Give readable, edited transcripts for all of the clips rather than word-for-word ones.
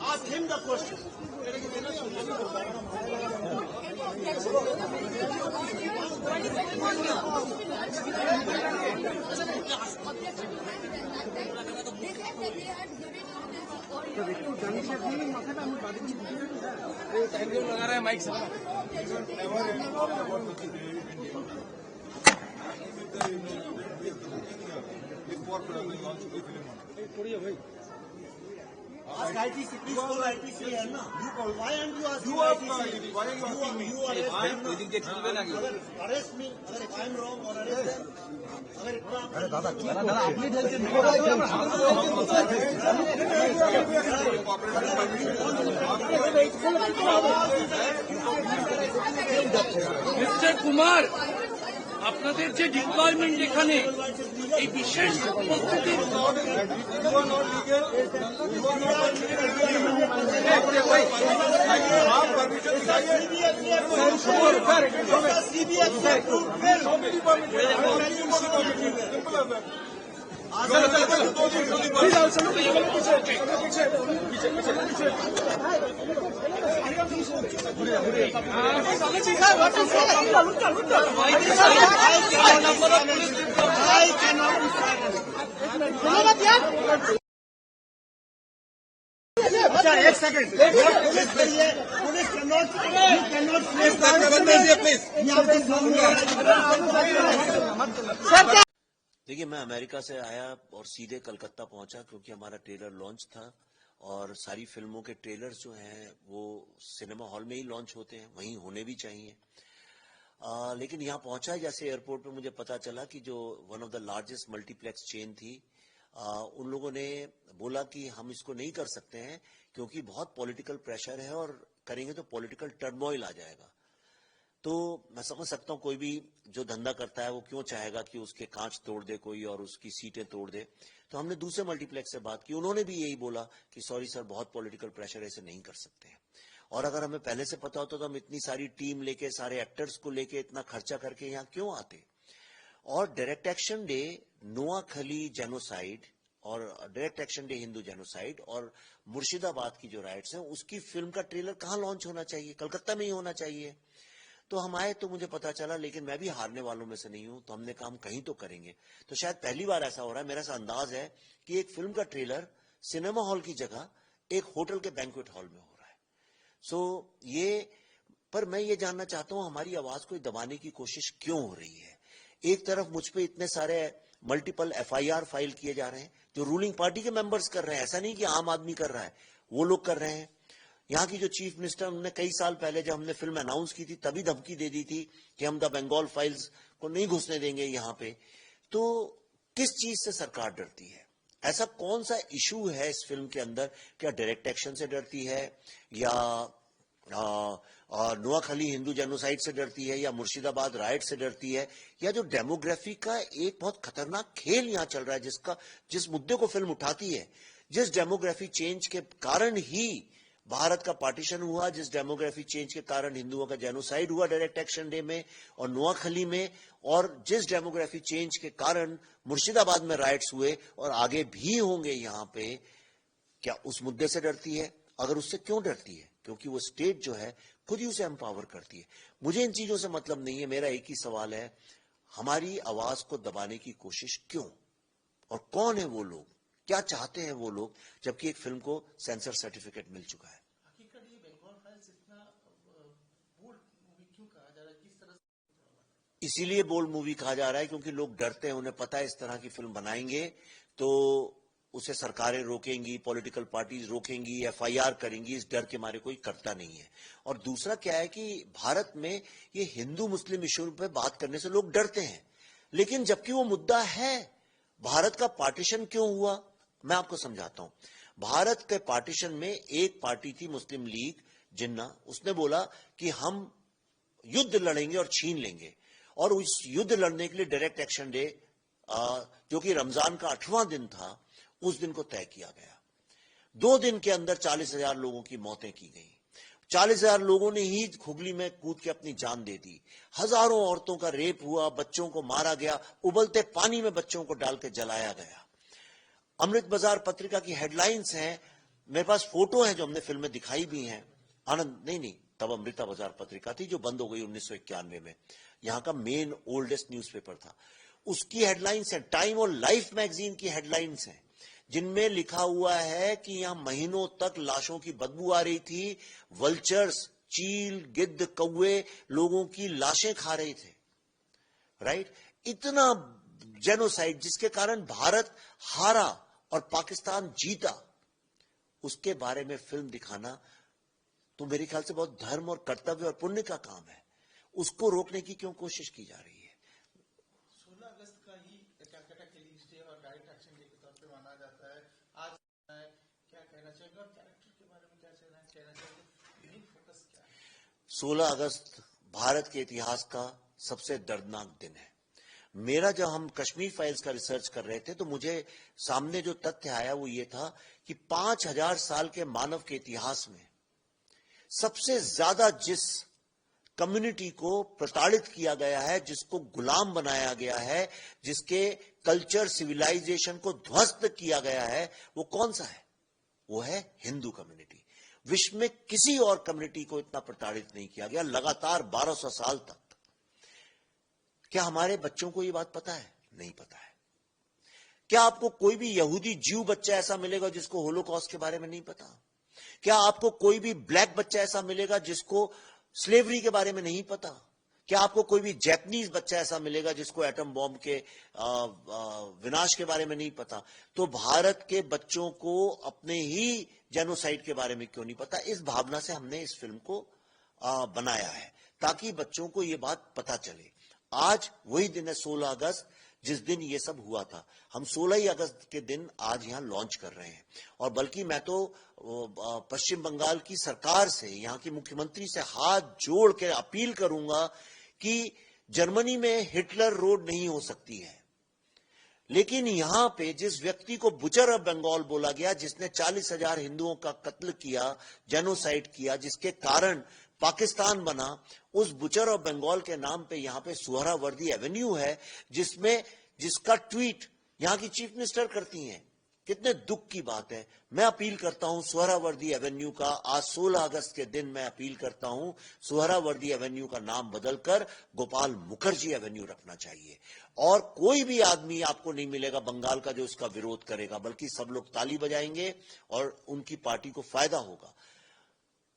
Ask him the question. लगा रहा है माइक से Ask ITC, please call ITC here now. You call. Why aren't you asking You are ITC? why are you asking me? You arrest them now. अगर arrest me, अगर if I'm wrong or arrest them, अगर इतना mister Kumar আপনাদের যে deployment এখানে এই বিশেষ উপস্থিতি एक सेकंड पुलिस देखिए, मैं अमेरिका से आया और सीधे कलकत्ता पहुंचा क्योंकि हमारा ट्रेलर लॉन्च था और सारी फिल्मों के ट्रेलर्स जो हैं वो सिनेमा हॉल में ही लॉन्च होते हैं, वहीं होने भी चाहिए। लेकिन यहाँ पहुंचा जैसे एयरपोर्ट पे मुझे पता चला कि जो one of the largest multiplex chain थी, उन लोगों ने बोला कि हम इसको नहीं कर सकते हैं क्योंकि बहुत पॉलिटिकल प्रेशर है और करेंगे तो पॉलिटिकल टर्मोइल आ जाएगा। तो मैं समझ सकता हूं कोई भी जो धंधा करता है वो क्यों चाहेगा कि उसके कांच तोड़ दे कोई और उसकी सीटें तोड़ दे। तो हमने दूसरे मल्टीप्लेक्स से बात की, उन्होंने भी यही बोला कि सॉरी सर, बहुत पॉलिटिकल प्रेशर है, ऐसे नहीं कर सकते हैं। और अगर हमें पहले से पता होता तो हम इतनी सारी टीम लेके, सारे एक्टर्स को लेके इतना खर्चा करके यहाँ क्यों आते। और direct action day Noakhali genocide और direct action day Hindu genocide और मुर्शिदाबाद की जो राइट्स हैं उसकी फिल्म का ट्रेलर कहां लॉन्च होना चाहिए, कलकत्ता में ही होना चाहिए। तो हम आए तो मुझे पता चला, लेकिन मैं भी हारने वालों में से नहीं हूं, तो हमने कहा हम कहीं तो करेंगे। तो शायद पहली बार ऐसा हो रहा है, मेरा सा अंदाज है कि एक फिल्म का ट्रेलर सिनेमा हॉल की जगह एक होटल के बैंक्वेट हॉल में हो रहा है। पर मैं ये जानना चाहता हूं हमारी आवाज को दबाने की कोशिश क्यों हो रही है। एक तरफ मुझ पे इतने सारे मल्टीपल FIR फाइल किए जा रहे हैं जो रूलिंग पार्टी के मेंबर्स कर रहे हैं, ऐसा नहीं कि आम आदमी कर रहा है, वो लोग कर रहे हैं। यहाँ की जो चीफ मिनिस्टर, उन्होंने कई साल पहले जब हमने फिल्म अनाउंस की थी तभी धमकी दे दी थी कि हम द बंगाल फाइल्स को नहीं घुसने देंगे यहाँ पे। तो किस चीज से सरकार डरती है? ऐसा कौन सा इशू है इस फिल्म के अंदर? क्या डायरेक्ट एक्शन से डरती है या नोआखली हिंदू जेनोसाइड से डरती है या मुर्शिदाबाद राइट से डरती है, या जो डेमोग्राफी का एक बहुत खतरनाक खेल यहां चल रहा है जिस मुद्दे को फिल्म उठाती है, जिस डेमोग्राफी चेंज के कारण ही भारत का पार्टीशन हुआ, जिस डेमोग्राफी चेंज के कारण हिंदुओं का जेनोसाइड हुआ डायरेक्ट एक्शन डे में और नोआखली में, और जिस डेमोग्राफी चेंज के कारण मुर्शिदाबाद में राइट्स हुए और आगे भी होंगे यहां पे, क्या उस मुद्दे से डरती है? अगर उससे क्यों डरती है? क्योंकि वो स्टेट जो है खुद ही उसे एम्पावर करती है। मुझे इन चीजों से मतलब नहीं है, मेरा एक ही सवाल है, हमारी आवाज को दबाने की कोशिश क्यों? और कौन है वो लोग, क्या चाहते हैं वो लोग, जबकि एक फिल्म को सेंसर सर्टिफिकेट मिल चुका है। इसीलिए बोल्ड मूवी कहा जा रहा है क्योंकि लोग डरते हैं, उन्हें पता है इस तरह की फिल्म बनाएंगे तो उसे सरकारें रोकेंगी, पॉलिटिकल पार्टीज रोकेंगी, FIR करेंगी, इस डर के मारे कोई करता नहीं है। और दूसरा क्या है कि भारत में ये हिंदू मुस्लिम इशू पे बात करने से लोग डरते हैं, लेकिन जबकि वो मुद्दा है, भारत का पार्टीशन क्यों हुआ, मैं आपको समझाता हूं। भारत के पार्टीशन में एक पार्टी थी मुस्लिम लीग जिन्ना, उसने बोला कि हम युद्ध लड़ेंगे और छीन लेंगे, और उस युद्ध लड़ने के लिए डायरेक्ट एक्शन डे जो कि रमजान का 8वां दिन था, उस दिन को तय किया गया। 2 दिन के अंदर 40,000 लोगों की मौतें की गई। 40,000 लोगों ने ही खुगली में कूद के अपनी जान दे दी। हजारों औरतों का रेप हुआ, बच्चों को मारा गया, उबलते पानी में बच्चों को डाल के जलाया गया। अमृत बाजार पत्रिका की हेडलाइंस हैं, मेरे पास फोटो है जो हमने फिल्म में दिखाई भी हैं। आनंद नहीं, तब अमृता बाजार पत्रिका थी जो बंद हो गई 1991 में, यहां का मेन ओल्डेस्ट न्यूज़पेपर था। उसकी हेडलाइंस है, टाइम और लाइफ मैगजीन की हेडलाइंस हैं, जिनमें लिखा हुआ है कि यहां महीनों तक लाशों की बदबू आ रही थी। वल्चर्स, चील, गिद्ध, कौवे लोगों की लाशें खा रहे थे। राइट, इतना जेनोसाइड जिसके कारण भारत हारा और पाकिस्तान जीता, उसके बारे में फिल्म दिखाना तो मेरे ख्याल से बहुत धर्म और कर्तव्य और पुण्य का काम है। उसको रोकने की क्यों कोशिश की जा रही है? 16 अगस्त का ही कैलकाटा किलिंग्स डे और डायरेक्ट एक्शन डे के तौर पे माना जाता है। आज क्या कहना चाहेंगे और कैरेक्टर के बारे में क्या कहना चाहेंगे? मेन फोकस क्या है? 16 अगस्त भारत के इतिहास का सबसे दर्दनाक दिन है। मेरा जब हम कश्मीर फाइल्स का रिसर्च कर रहे थे तो मुझे सामने जो तथ्य आया वो ये था कि 5000 साल के मानव के इतिहास में सबसे ज्यादा जिस कम्युनिटी को प्रताड़ित किया गया है, जिसको गुलाम बनाया गया है, जिसके कल्चर सिविलाइजेशन को ध्वस्त किया गया है, वो कौन सा है? वो है हिंदू कम्युनिटी। विश्व में किसी और कम्युनिटी को इतना प्रताड़ित नहीं किया गया लगातार 1200 साल तक। क्या हमारे बच्चों को ये बात पता है? नहीं पता है। क्या आपको कोई भी यहूदी ज्यू बच्चा ऐसा मिलेगा जिसको होलोकॉस्ट के बारे में नहीं पता? क्या आपको कोई भी ब्लैक बच्चा ऐसा मिलेगा जिसको स्लेवरी के बारे में नहीं पता? क्या आपको कोई भी जैपनीज बच्चा ऐसा मिलेगा जिसको एटम बॉम्ब के विनाश के बारे में नहीं पता? तो भारत के बच्चों को अपने ही जेनोसाइड के बारे में क्यों नहीं पता? इस भावना से हमने इस फिल्म को बनाया है ताकि बच्चों को ये बात पता चले। आज वही दिन है 16 अगस्त जिस दिन ये सब हुआ था। हम 16 अगस्त के दिन आज यहां लॉन्च कर रहे हैं। और बल्कि मैं तो पश्चिम बंगाल की सरकार से, यहां की मुख्यमंत्री से हाथ जोड़ के अपील करूंगा कि जर्मनी में हिटलर रोड नहीं हो सकती है, लेकिन यहां पे जिस व्यक्ति को बुचर ऑफ बंगाल बोला गया, जिसने 40,000 हिंदुओं का कत्ल किया, जेनोसाइड किया, जिसके कारण पाकिस्तान बना, उस बुचर ऑफ बंगाल के नाम पे यहां पे सुहरावर्दी एवेन्यू है, जिसका ट्वीट यहां की चीफ मिनिस्टर करती हैं। कितने दुख की बात है। मैं अपील करता हूं सुहरावर्दी एवेन्यू का, आज 16 अगस्त के दिन मैं अपील करता हूं सुहरावर्दी एवेन्यू का नाम बदलकर गोपाल मुखर्जी एवेन्यू रखना चाहिए। और कोई भी आदमी आपको नहीं मिलेगा बंगाल का जो इसका विरोध करेगा, बल्कि सब लोग ताली बजाएंगे और उनकी पार्टी को फायदा होगा।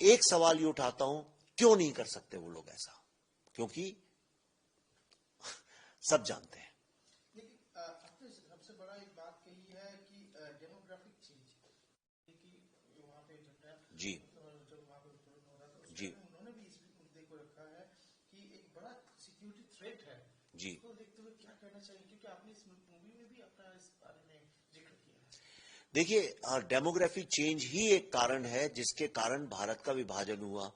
एक सवाल ये उठाता हूं, क्यों नहीं कर सकते वो लोग ऐसा? क्योंकि सब जानते हैं। लेकिन आपने सबसे बड़ा एक बात कही है कि डेमोग्राफिक चेंज की वहां पे जी जब वहां पे हो रहा था जी उन्होंने भी इस मुद्दे को रखा है कि एक बड़ा सिक्योरिटी थ्रेट है जी। तो देखते हुए क्या कहना चाहिए, क्योंकि आपने इस मूवी में भी अपना इस बारे में जिक्र किया है। देखिए, डेमोग्राफिक चेंज ही एक कारण है जिसके कारण भारत का विभाजन हुआ।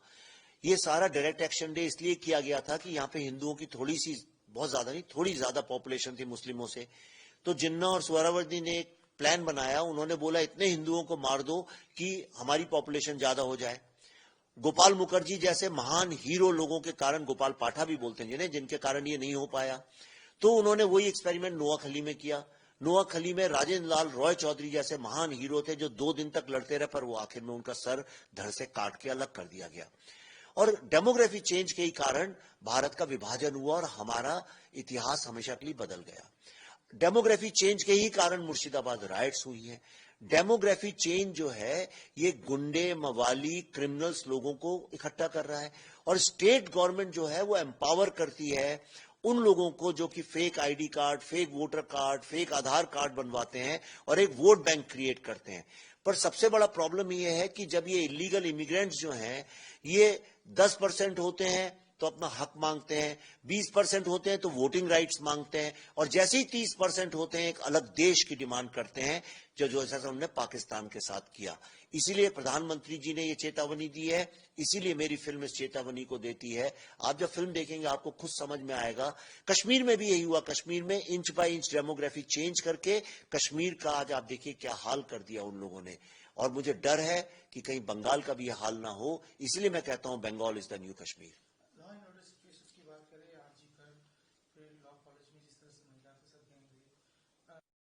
ये सारा डायरेक्ट एक्शन डे इसलिए किया गया था कि यहां पे हिंदुओं की थोड़ी सी, बहुत ज्यादा नहीं, थोड़ी ज्यादा पॉपुलेशन थी मुस्लिमों से। तो जिन्ना और सुहरावर्दी ने एक प्लान बनाया, उन्होंने बोला इतने हिंदुओं को मार दो कि हमारी पॉपुलेशन ज्यादा हो जाए। गोपाल मुखर्जी जैसे महान हीरो लोगों के कारण, गोपाल पाठा भी बोलते हैं जिनके कारण ये नहीं हो पाया, तो उन्होंने वही एक्सपेरिमेंट नोआखली में किया। नोआखली में राजेंद्र लाल रॉय चौधरी जैसे महान हीरो थे जो 2 दिन तक लड़ते रहे, पर वो आखिर में उनका सर धड़ से काट के अलग कर दिया गया। और डेमोग्राफी चेंज के ही कारण भारत का विभाजन हुआ और हमारा इतिहास हमेशा के लिए बदल गया। डेमोग्राफी चेंज के ही कारण मुर्शिदाबाद राइट्स हुई हैं। डेमोग्राफी चेंज जो है ये गुंडे, मवाली, क्रिमिनल्स लोगों को इकट्ठा कर रहा है और स्टेट गवर्नमेंट जो है वो एम्पावर करती है उन लोगों को जो कि fake ID card, fake voter card, fake Aadhaar card बनवाते हैं और एक वोट बैंक क्रिएट करते हैं। पर सबसे बड़ा प्रॉब्लम यह है कि जब ये इलीगल इमिग्रेंट्स जो हैं ये 10% होते हैं तो अपना हक मांगते हैं, 20% होते हैं तो वोटिंग राइट्स मांगते हैं, और जैसे ही 30% होते हैं एक अलग देश की डिमांड करते हैं, जो जैसा उन्होंने पाकिस्तान के साथ किया। इसीलिए प्रधानमंत्री जी ने ये चेतावनी दी है, इसीलिए मेरी फिल्म इस चेतावनी को देती है। आप जब फिल्म देखेंगे आपको खुद समझ में आएगा। कश्मीर में भी यही हुआ। कश्मीर में inch by inch demography change करके कश्मीर का आज आप देखिए क्या हाल कर दिया उन लोगों ने। और मुझे डर है कि कहीं बंगाल का भी ये हाल ना हो, इसलिए मैं कहता हूं Bengal is the new Kashmir. Law and order situation की बात करें, आरजी कर फिर लॉ कॉलेज में जिस तरह से महिला के साथ गैंग हुई,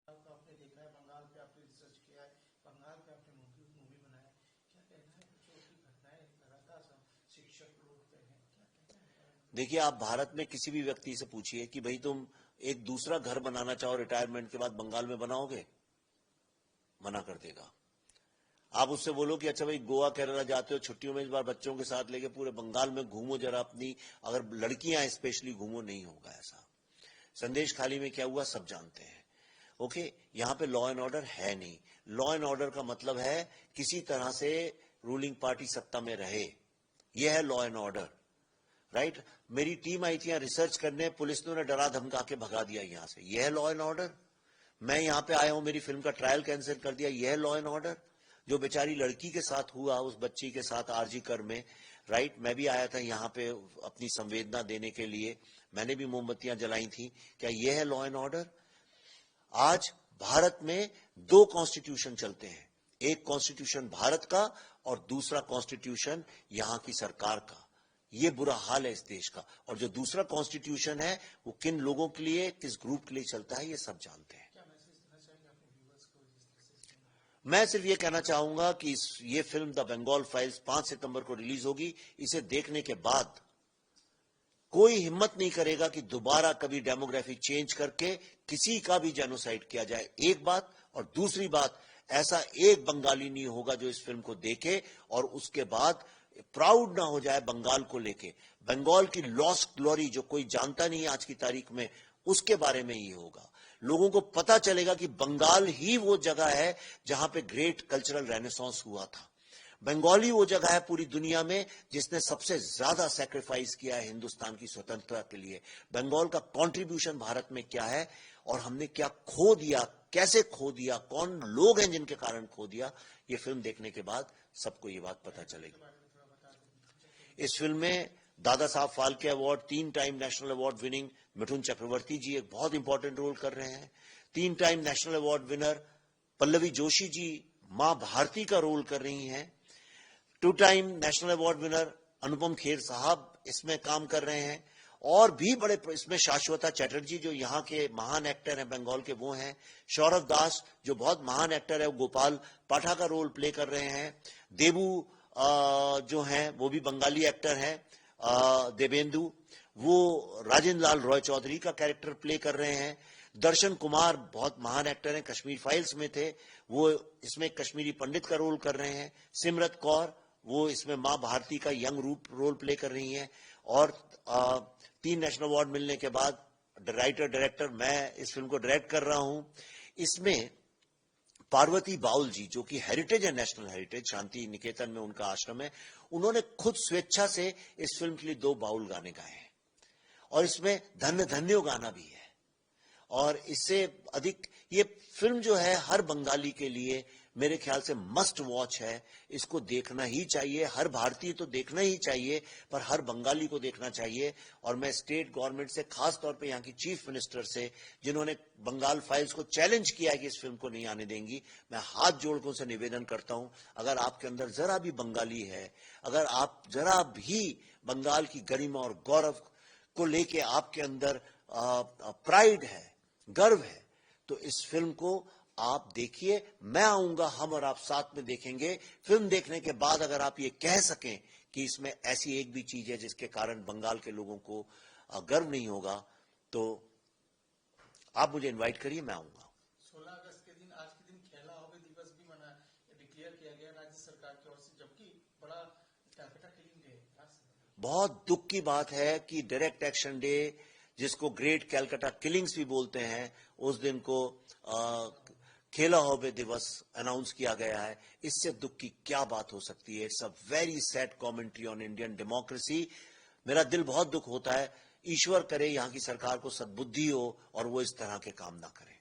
तो आपने देखा है, बंगाल पे आपने रिसर्च किया है, बंगाल पे आपने मूवी बनाया, क्या कहना है? जो की घटनाएं लगातार शिक्षक लोग पे हैं, क्या कहना है? देखिए, आप भारत में किसी भी व्यक्ति से पूछिए कि भाई तुम एक दूसरा घर बनाना चाहो रिटायरमेंट के बाद, बंगाल में बनाओगे? मना कर देगा। आप उससे बोलो कि अच्छा भाई गोवा केरला जाते हो छुट्टियों में, इस बार बच्चों के साथ लेके पूरे बंगाल में घूमो जरा अपनी, अगर लड़कियां स्पेशली घूमो, नहीं होगा ऐसा। संदेश खाली में क्या हुआ सब जानते हैं। ओके, यहां पे लॉ एंड ऑर्डर है नहीं। लॉ एंड ऑर्डर का मतलब है किसी तरह से रूलिंग पार्टी सत्ता में रहे, यह है लॉ एंड ऑर्डर, राइट? मेरी टीम आई थी यहां रिसर्च करने, पुलिस ने उन्हें डरा धमका के भगा दिया यहां से, यह है लॉ एंड ऑर्डर। मैं यहां पे आया हूं, मेरी फिल्म का ट्रायल कैंसिल कर दिया, यह है लॉ एंड ऑर्डर। जो बेचारी लड़की के साथ हुआ, उस बच्ची के साथ आरजी कर में, राइट? मैं भी आया था यहां पे अपनी संवेदना देने के लिए, मैंने भी मोमबत्तियां जलाई थी। क्या यह है लॉ एंड ऑर्डर? आज भारत में दो कॉन्स्टिट्यूशन चलते हैं, एक कॉन्स्टिट्यूशन भारत का और दूसरा कॉन्स्टिट्यूशन यहां की सरकार का। ये बुरा हाल है इस देश का। और जो दूसरा कॉन्स्टिट्यूशन है वो किन लोगों के लिए, किस ग्रुप के लिए चलता है, ये सब जानते हैं। मैं सिर्फ ये कहना चाहूंगा कि ये फिल्म द बंगाल फाइल्स 5 सितंबर को रिलीज होगी। इसे देखने के बाद कोई हिम्मत नहीं करेगा कि दोबारा कभी डेमोग्राफी चेंज करके किसी का भी जेनोसाइड किया जाए, एक बात। और दूसरी बात, ऐसा एक बंगाली नहीं होगा जो इस फिल्म को देखे और उसके बाद प्राउड ना हो जाए बंगाल को लेके। बंगाल की लॉस्ट ग्लोरी जो कोई जानता नहीं है आज की तारीख में, उसके बारे में ही होगा। लोगों को पता चलेगा कि बंगाल ही वो जगह है जहां पे ग्रेट कल्चरल रेनेसांस हुआ था। बंगाल ही वो जगह है पूरी दुनिया में जिसने सबसे ज्यादा सैक्रिफाइस किया है हिंदुस्तान की स्वतंत्रता के लिए। बंगाल का कंट्रीब्यूशन भारत में क्या है और हमने क्या खो दिया, कैसे खो दिया, कौन लोग हैं जिनके कारण खो दिया, ये फिल्म देखने के बाद सबको ये बात पता चलेगी। इस फिल्म में Dada Saheb Phalke award, 3 time national award winning Mithun Chakraborty ji एक बहुत इंपॉर्टेंट रोल कर रहे हैं। 3 time national award winner Pallavi Joshi ji Maa Bharati का रोल कर रही हैं। 2 time national award winner Anupam Kher sahab इसमें काम कर रहे हैं। और भी बड़े इसमें शाश्वता चैटर्जी जो यहाँ के महान एक्टर हैं बंगाल के, वो हैं। सौरभ दास जो बहुत महान एक्टर है, वो गोपाल पाठा का रोल प्ले कर रहे हैं। देबू जो हैं वो भी बंगाली एक्टर हैं, देवेंदु, वो राजेंद्र लाल रॉय चौधरी का कैरेक्टर प्ले कर रहे हैं। दर्शन कुमार बहुत महान एक्टर हैं, कश्मीर फाइल्स में थे, वो इसमें कश्मीरी पंडित का रोल कर रहे हैं। सिमरत कौर वो इसमें मां भारती का यंग रूप रोल प्ले कर रही हैं। और 3 नेशनल अवार्ड मिलने के बाद राइटर डायरेक्टर, मैं इस फिल्म को डायरेक्ट कर रहा हूं। इसमें पार्वती बाउल जी जो कि हेरिटेज है, नेशनल हेरिटेज, शांति निकेतन में उनका आश्रम है, उन्होंने खुद स्वेच्छा से इस फिल्म के लिए 2 बाउल गाने गाए हैं। और इसमें धन्य धन्यो गाना भी है। और इससे अधिक ये फिल्म जो है हर बंगाली के लिए मेरे ख्याल से मस्ट वॉच है। इसको देखना ही चाहिए, हर भारतीय तो देखना ही चाहिए, पर हर बंगाली को देखना चाहिए। और मैं स्टेट गवर्नमेंट से, खास तौर पे यहाँ की चीफ मिनिस्टर से, जिन्होंने बंगाल फाइल्स को चैलेंज किया है कि इस फिल्म को नहीं आने देंगी, मैं हाथ जोड़कर उनसे निवेदन करता हूं, अगर आपके अंदर जरा भी बंगाली है, अगर आप जरा भी बंगाल की गरिमा और गौरव को लेके आपके अंदर प्राइड है, गर्व है, तो इस फिल्म को आप देखिए। मैं आऊंगा, हम और आप साथ में देखेंगे। फिल्म देखने के बाद अगर आप ये कह सकें कि इसमें ऐसी एक भी चीज है जिसके कारण बंगाल के लोगों को गर्व नहीं होगा, तो आप मुझे इनवाइट करिए, मैं आऊंगा। 16 अगस्त के दिन, आज के दिन खेला होवे दिवस भी मना डिक्लेयर किया गया राज्य सरकार की ओर से, जबकि बड़ा कैलकाटा किलिंग डे। बहुत दुख की बात है कि डायरेक्ट एक्शन डे, जिसको ग्रेट कैलकाटा किलिंग्स भी बोलते हैं, उस दिन को खेला होवे दिवस अनाउंस किया गया है। इससे दुख की क्या बात हो सकती है? It's a very sad commentary on Indian democracy. मेरा दिल बहुत दुख होता है। ईश्वर करे यहाँ की सरकार को सद्बुद्धि हो और वो इस तरह के काम ना करे।